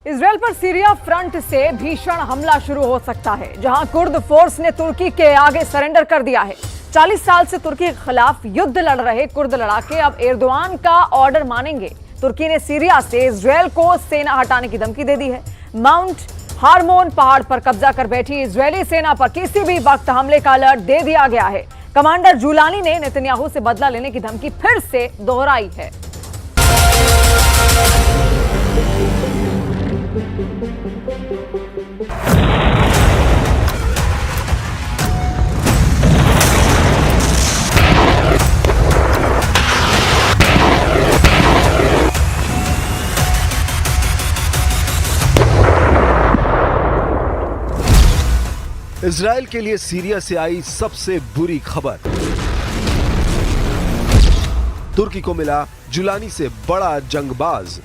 Israel पर Syria front से भीषण हमला शुरू हो सकता है, जहां कुर्द फोर्स ने तुर्की के आगे सरेंडर कर दिया है। 40 साल से तुर्की के खिलाफ युद्ध लड़ रहे कुर्द लड़ाके अब एर्दोआन का ऑर्डर मानेंगे। तुर्की ने सीरिया से इजराइल को सेना हटाने की धमकी दे दी है। माउंट हार्मोन पहाड़ पर कब्जा कर बैठी इजरायली सेना पर किसी भी वक्त हमले का अलर्ट दे दिया गया है। कमांडर जुलानी ने नेतन्याहू से बदला लेने की धमकी फिर से दोहराई है। इजराइल के लिए सीरिया से आई सबसे बुरी खबर। तुर्की को मिला जुलानी से बड़ा जंगबाज।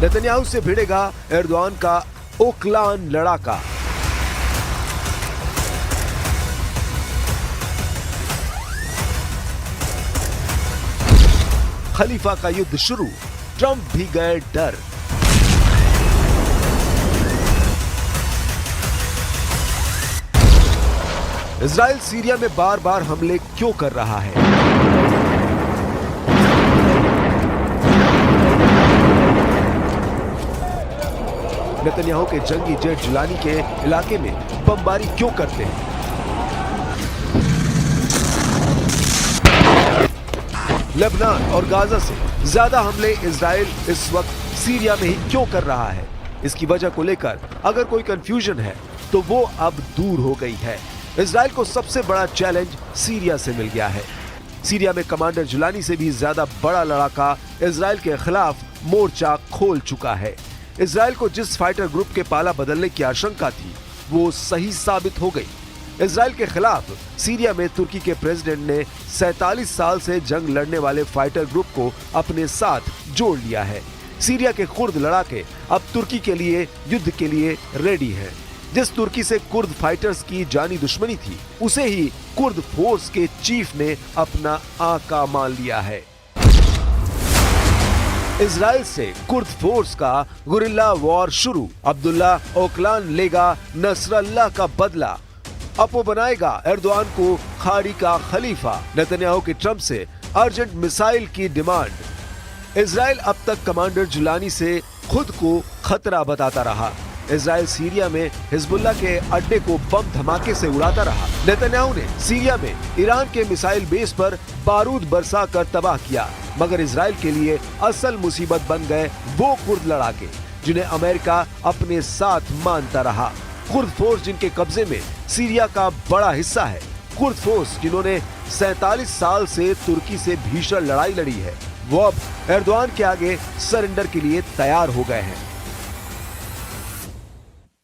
नेतन्याहू से भिड़ेगा एर्दोआन का ओकलान लड़ाका। खलीफा का युद्ध शुरू, ट्रंप भी गए डर। इजराइल सीरिया में बार बार हमले क्यों कर रहा है? नेतन्याहू के जंगी जेट जुलानी के इलाके में बमबारी क्यों करते हैं? लेबनान और गाजा से ज्यादा हमले इजराइल इस वक्त सीरिया में ही क्यों कर रहा है? इसकी वजह को लेकर अगर कोई कंफ्यूजन है तो वो अब दूर हो गई है। इजराइल को सबसे बड़ा चैलेंज सीरिया से मिल गया है। सीरिया में कमांडर जुलानी से भी ज्यादा बड़ा लड़ाका इजराइल के खिलाफ मोर्चा खोल चुका है। इजराइल को जिस फाइटर ग्रुप के पाला बदलने की आशंका थी वो सही साबित हो गई। इजराइल के खिलाफ सीरिया में तुर्की के प्रेसिडेंट ने 47 साल से जंग लड़ने वाले फाइटर ग्रुप को अपने साथ जोड़ लिया है। सीरिया के कुर्द लड़ाके अब तुर्की के लिए युद्ध के लिए रेडी हैं। जिस तुर्की से कुर्द फाइटर्स की जानी दुश्मनी थी उसे ही कुर्द फोर्स के चीफ ने अपना आका मान लिया है। इजराइल से कुर्द फोर्स का गुरिल्ला वॉर शुरू। अब्दुल्ला ओकलान लेगा नसरल्लाह का बदला। अब वो बनाएगा एर्दोआन को खाड़ी का खलीफा। नेतन्याहू के ट्रंप से अर्जेंट मिसाइल की डिमांड। इजराइल अब तक कमांडर जुलानी से खुद को खतरा बताता रहा। इजराइल सीरिया में हिजबुल्लाह के अड्डे को बम धमाके से उड़ाता रहा। नेतन्याहू ने सीरिया में ईरान के मिसाइल बेस पर बारूद बरसा कर तबाह किया। मगर इजराइल के लिए असल मुसीबत बन गए वो कुर्द लड़ाके जिन्हें अमेरिका अपने साथ मानता रहा। कुर्द फोर्स जिनके कब्जे में सीरिया का बड़ा हिस्सा है। कुर्द फोर्स जिन्होंने 47 साल से तुर्की से भीषण लड़ाई लड़ी है, वो अब एर्दोआन के आगे सरेंडर के लिए तैयार हो गए हैं।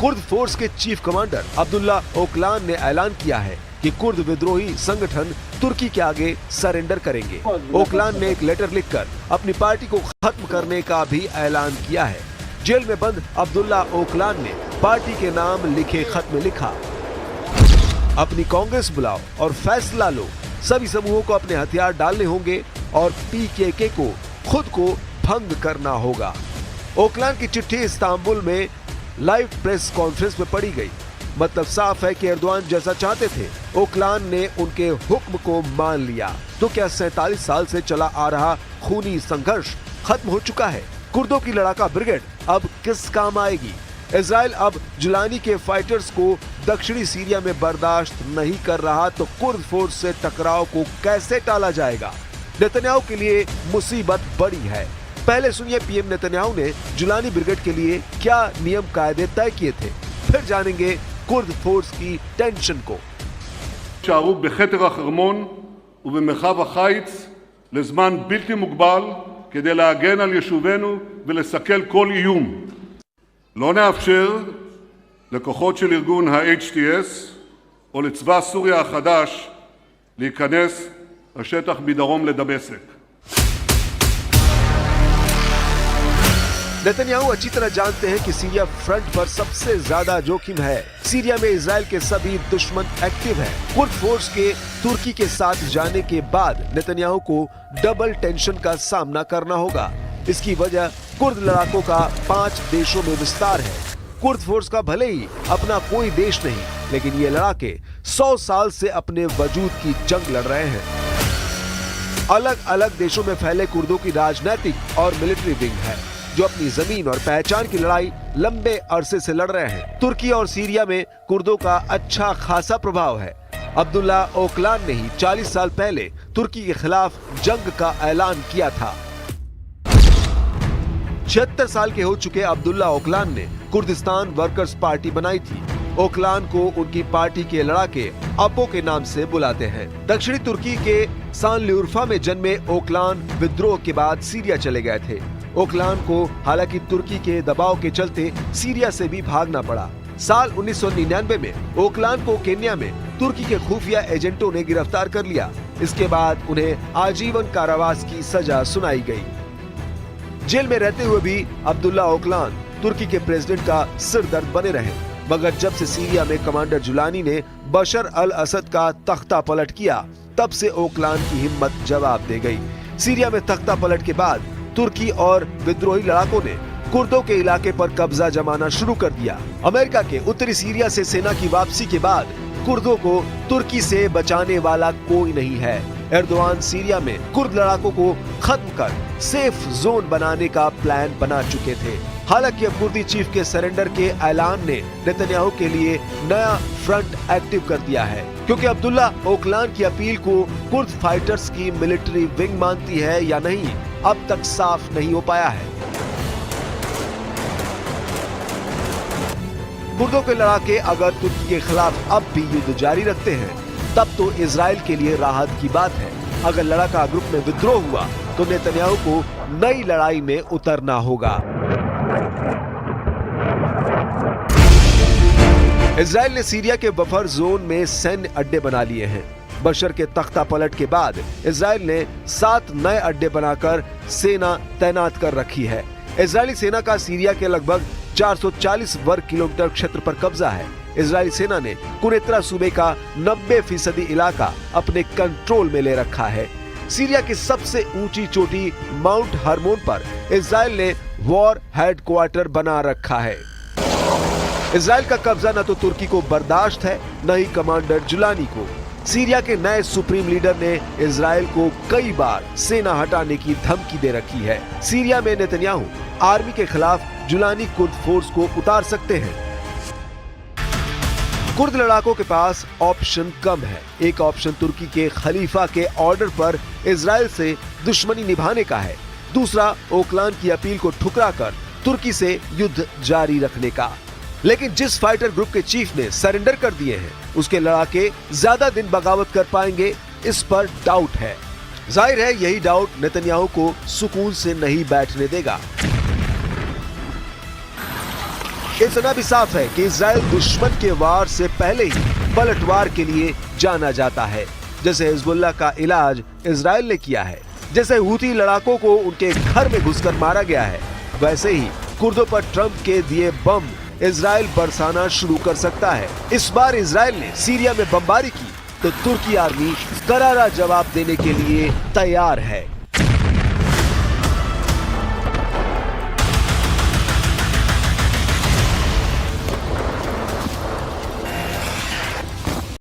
कुर्द फोर्स के चीफ कमांडर अब्दुल्ला ओकलान ने ऐलान किया है कि कुर्द विद्रोही संगठन तुर्की के आगे सरेंडर करेंगे। ओकलान ने एक लेटर लिखकर अपनी पार्टी को खत्म करने का भी ऐलान किया है। जेल में बंद अब्दुल्ला ओकलान ने पार्टी के नाम लिखे खत में लिखा, अपनी कांग्रेस बुलाओ और फैसला लो। सभी समूहों को अपने हथियार डालने होंगे और पीकेके को खुद को भंग करना होगा। ओकलान की चिट्ठी इस्तांबुल में लाइव प्रेस कॉन्फ्रेंस में पढ़ी गई। मतलब साफ है कि एर्दोआन जैसा चाहते थे, ओकलान ने उनके हुक्म को मान लिया। तो क्या 47 साल से चला आ रहा खूनी संघर्ष खत्म हो चुका है? कुर्दों की लड़ाका ब्रिगेड अब किस काम आएगी? इजराइल अब जुलानी के फाइटर्स को दक्षिणी सीरिया में बर्दाश्त नहीं कर रहा तो कुर्द फोर्स से टकराव को कैसे टाला जाएगा? नेतन्याहू के लिए मुसीबत बड़ी है। पहले सुनिए पीएम नेतन्याहू ने जुलानी ब्रिगेड के लिए क्या नियम कायदे तय किए थे, फिर जानेंगे कुर्द फोर्स की टेंशन को। שערו בחתר החרמון ובמרחב החיץ לזמן בלתי מוגבל כדי להגן על יישובינו ולסכל כל איום. לא נאפשר לכוחות של ארגון ה-HTS או לצבא סוריה החדש להיכנס לשטח מדרום לדמשק. नेतन्याहू अच्छी तरह जानते हैं कि सीरिया फ्रंट पर सबसे ज्यादा जोखिम है। सीरिया में इजराइल के सभी दुश्मन एक्टिव हैं। कुर्द फोर्स के तुर्की के साथ जाने के बाद नेतन्याहू को डबल टेंशन का सामना करना होगा। इसकी वजह कुर्द लड़ाकों का 5 देशों में विस्तार है। कुर्द फोर्स का भले ही अपना कोई देश नहीं, लेकिन ये लड़ाके 100 साल से अपने वजूद की जंग लड़ रहे हैं। अलग अलग देशों में फैले कुर्दों की राजनीतिक और मिलिट्री विंग है, जो अपनी जमीन और पहचान की लड़ाई लंबे अरसे से लड़ रहे हैं। तुर्की और सीरिया में कुर्दों का अच्छा खासा प्रभाव है। अब्दुल्ला ओकलान ने ही 40 साल पहले तुर्की के खिलाफ जंग का ऐलान किया था। 76 साल के हो चुके अब्दुल्ला ओकलान ने कुर्दिस्तान वर्कर्स पार्टी बनाई थी। ओकलान को उनकी पार्टी के लड़ाके अपो के नाम से बुलाते हैं। दक्षिणी तुर्की के सांलिउर्फा में जन्मे ओकलान विद्रोह के बाद सीरिया चले गए थे। ओकलान को हालांकि तुर्की के दबाव के चलते सीरिया से भी भागना पड़ा। साल 1999 में ओकलान को केन्या में तुर्की के खुफिया एजेंटों ने गिरफ्तार कर लिया। इसके बाद उन्हें आजीवन कारावास की सजा सुनाई गई। जेल में रहते हुए भी अब्दुल्ला ओकलान तुर्की के प्रेसिडेंट का सिरदर्द बने रहे, मगर जब से सीरिया में कमांडर जुलानी ने बशर अल असद का तख्ता पलट किया, तब से ओकलान की हिम्मत जवाब दे गई। सीरिया में तख्ता पलट के बाद तुर्की और विद्रोही लड़ाकों ने कुर्दों के इलाके पर कब्जा जमाना शुरू कर दिया। अमेरिका के उत्तरी सीरिया से सेना की वापसी के बाद कुर्दों को तुर्की से बचाने वाला कोई नहीं है। एर्दोआन सीरिया में कुर्द लड़ाकों को खत्म कर सेफ जोन बनाने का प्लान बना चुके थे। हालांकि अब कुर्दी चीफ के सरेंडर के ऐलान ने नेतन्याहू के लिए नया फ्रंट एक्टिव कर दिया है, क्योंकि अब्दुल्ला ओकलान की अपील को कुर्द फाइटर्स की मिलिट्री विंग मानती है या नहीं, अब तक साफ नहीं हो पाया है। कुर्दों के लड़ाके अगर तुर्की के खिलाफ अब भी युद्ध जारी रखते हैं, तब तो इजराइल के लिए राहत की बात है। अगर लड़ाका ग्रुप में विद्रोह हुआ तो नेतन्याहू को नई लड़ाई में उतरना होगा। इजराइल ने सीरिया के बफर जोन में सैन्य अड्डे बना लिए हैं। बशर के तख्ता पलट के बाद इजराइल ने 7 नए अड्डे बनाकर सेना तैनात कर रखी है। इजरायली सेना का सीरिया के लगभग 440 वर्ग किलोमीटर क्षेत्र पर कब्जा है। इजरायली सेना ने कुनेत्रा सूबे का 90% इलाका अपने कंट्रोल में ले रखा है। सीरिया की सबसे ऊंची चोटी माउंट हरमोन पर इजराइल ने वॉर हेडक्वार्टर बना रखा है। इजराइल का कब्जा न तो तुर्की को बर्दाश्त है, न ही कमांडर जुलानी को। सीरिया के नए सुप्रीम लीडर ने इजराइल को कई बार सेना हटाने की धमकी दे रखी है। सीरिया में नेतन्याहू आर्मी के खिलाफ जुलानी कुर्द फोर्स को उतार सकते हैं। कुर्द लड़ाकों के पास ऑप्शन कम है। एक ऑप्शन तुर्की के खलीफा के ऑर्डर पर इजराइल से दुश्मनी निभाने का है, दूसरा ओकलान की अपील को ठुकराकर तुर्की से युद्ध जारी रखने का। लेकिन जिस फाइटर ग्रुप के चीफ ने सरेंडर कर दिए हैं, उसके लड़ाके ज्यादा दिन बगावत कर पाएंगे, इस पर डाउट है। जाहिर है यही डाउट नेतन्याहू को सुकून से नहीं बैठने देगा। इतना भी साफ है कि इजराइल दुश्मन के वार से पहले ही पलटवार के लिए जाना जाता है। जैसे हिजबुल्लाह का इलाज इजराइल ने किया है, जैसे हूती लड़ाकों को उनके घर में घुसकर मारा गया है, वैसे ही कुर्दों पर ट्रंप के दिए बम इजराइल बरसाना शुरू कर सकता है। इस बार इजराइल ने सीरिया में बमबारी की तो तुर्की आर्मी करारा जवाब देने के लिए तैयार है।